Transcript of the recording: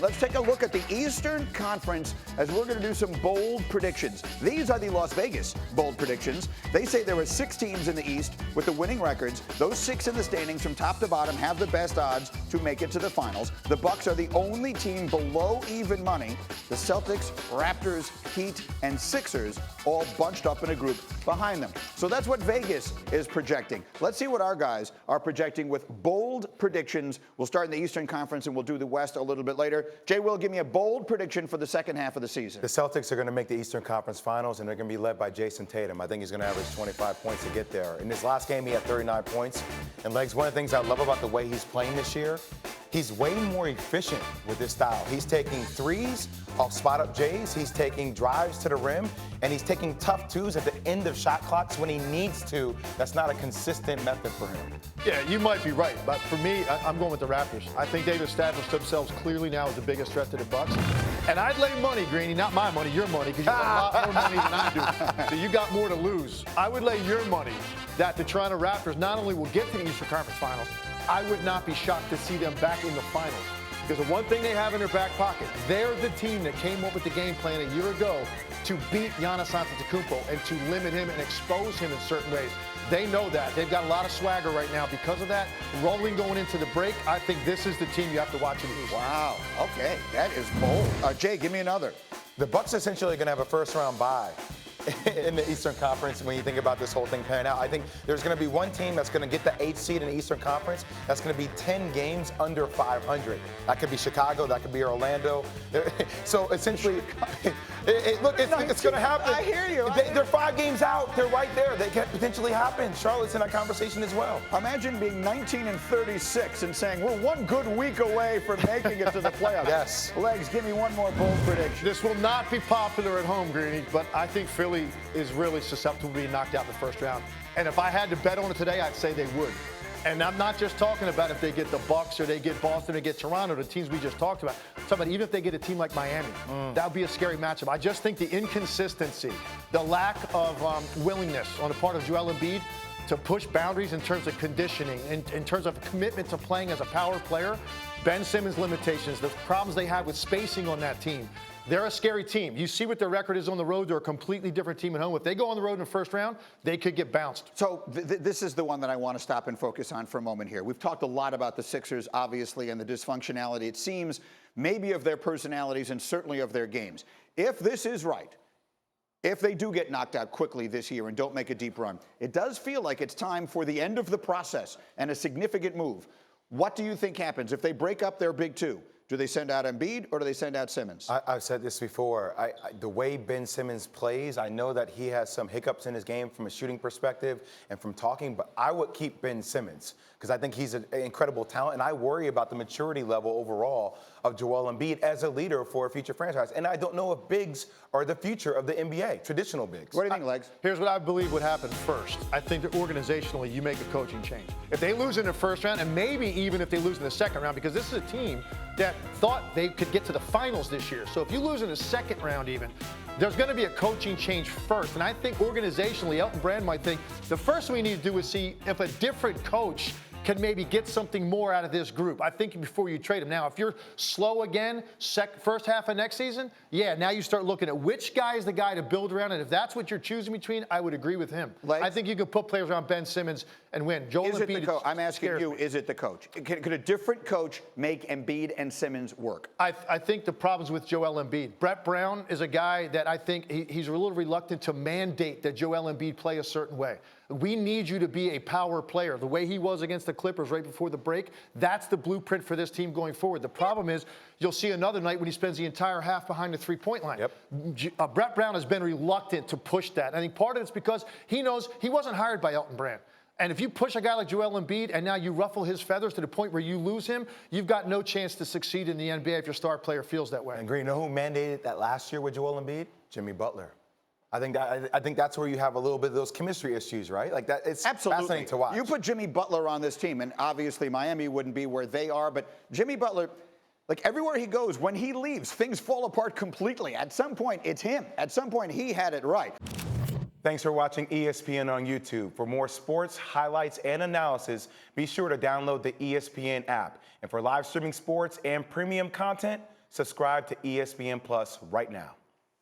Let's take a look at the Eastern Conference as we're going to do some bold predictions. These are the Las Vegas bold predictions. They say there are 6 teams in the East with the winning records. Those 6 in the standings from top to bottom have the best odds to make it to the finals. The Bucks are the only team below even money. The Celtics, Raptors, Heat, and Sixers all bunched up in a group behind them. So that's what Vegas is projecting. Let's see what our guys are projecting with bold predictions. We'll start in the Eastern Conference and we'll do the West a little bit later. Jay Will, give me a bold prediction for the second half of the season. The Celtics are going to make the Eastern Conference Finals, and they're going to be led by Jason Tatum. I think he's going to average 25 points to get there. In his last game, he had 39 points. And, Legs, one of the things I love about the way he's playing this year, he's way more efficient with his style. He's taking threes off spot-up Jays. He's taking drives to the rim, and he's taking tough twos at the end of shot clocks when he needs to. That's not a consistent method for him. Yeah, you might be right, but for me, I'm going with the Raptors. I think they've established themselves clearly now as the biggest threat to the Bucks. And I'd lay money, Greeny, not my money, your money, because you got a lot more money than I do. So you got more to lose. I would lay your money that the Toronto Raptors not only will get to the Eastern Conference Finals, I would not be shocked to see them back in the finals. Because the one thing they have in their back pocket, they're the team that came up with the game plan a year ago to beat Giannis Antetokounmpo and to limit him and expose him in certain ways. They know that. They've got a lot of swagger right now because of that. Rolling going into the break, I think this is the team you have to watch in the East. Wow. Okay. That is bold. Jay, give me another. The Bucks essentially are going to have a first-round bye in the Eastern Conference when you think about this whole thing panning out. I think there's going to be one team that's going to get the 8th seed in the Eastern Conference that's going to be 10 games under 500. That could be Chicago. That could be Orlando. So essentially, look, it's going to happen. I hear you. They're 5 games out. They're right there. They can potentially happen. Charlotte's in that conversation as well. Imagine being 19-36 and saying we're one good week away from making it to the playoffs. Yes. Legs, give me one more bold prediction. This will not be popular at home, Greeny, but I think Philly is really susceptible to being knocked out in the first round. And if I had to bet on it today, I'd say they would. And I'm not just talking about if they get the Bucks or they get Boston or get Toronto, the teams we just talked about. I'm talking about even if they get a team like Miami, that would be a scary matchup. I just think the inconsistency, the lack of willingness on the part of Joel Embiid to push boundaries in terms of conditioning, in terms of commitment to playing as a power player, Ben Simmons' limitations, the problems they have with spacing on that team. They're a scary team. You see what their record is on the road. They're a completely different team at home. If they go on the road in the first round, they could get bounced. So this is the one that I want to stop and focus on for a moment here. We've talked a lot about the Sixers, obviously, and the dysfunctionality, it seems, maybe of their personalities and certainly of their games. If this is right, if they do get knocked out quickly this year and don't make a deep run, it does feel like it's time for the end of the process and a significant move. What do you think happens if they break up their big two? Do they send out Embiid or do they send out Simmons? I've said this before. The way Ben Simmons plays, I know that he has some hiccups in his game from a shooting perspective and from talking, but I would keep Ben Simmons because I think he's an incredible talent, and I worry about the maturity level overall of Joel Embiid as a leader for a future franchise. And I don't know if bigs are the future of the NBA, traditional bigs. What do you think, Legs? Here's what I believe would happen first. I think that organizationally, you make a coaching change. If they lose in the first round, and maybe even if they lose in the second round, because this is a team that thought they could get to the finals this year. So if you lose in the second round even, there's going to be a coaching change first. And I think organizationally, Elton Brand might think the first thing we need to do is see if a different coach can maybe get something more out of this group. I think before you trade him. Now, if you're slow again, first half of next season, yeah, now you start looking at which guy is the guy to build around. And if that's what you're choosing between, I would agree with him. Legs? I think you can put players around Ben Simmons and win. Joel Is it Embiid, the coach? I'm asking you, is it the coach? Could a different coach make Embiid and Simmons work? I think the problem's with Joel Embiid. Brett Brown is a guy that I think he's a little reluctant to mandate that Joel Embiid play a certain way. We need you to be a power player. The way he was against the Clippers right before the break, that's the blueprint for this team going forward. The problem is you'll see another night when he spends the entire half behind the three-point line. Yep. Brett Brown has been reluctant to push that. I think part of it's because he knows he wasn't hired by Elton Brand. And if you push a guy like Joel Embiid and now you ruffle his feathers to the point where you lose him, you've got no chance to succeed in the NBA if your star player feels that way. And Green, you know who mandated that last year with Joel Embiid? Jimmy Butler. I think that's where you have a little bit of those chemistry issues, right? Like that, it's fascinating to watch. You put Jimmy Butler on this team, and obviously Miami wouldn't be where they are, but Jimmy Butler, like everywhere he goes, when he leaves, things fall apart completely. At some point, it's him. At some point, he had it right. Thanks for watching ESPN on YouTube. For more sports, highlights, and analysis, be sure to download the ESPN app. And for live streaming sports and premium content, Subscribe to ESPN Plus right now.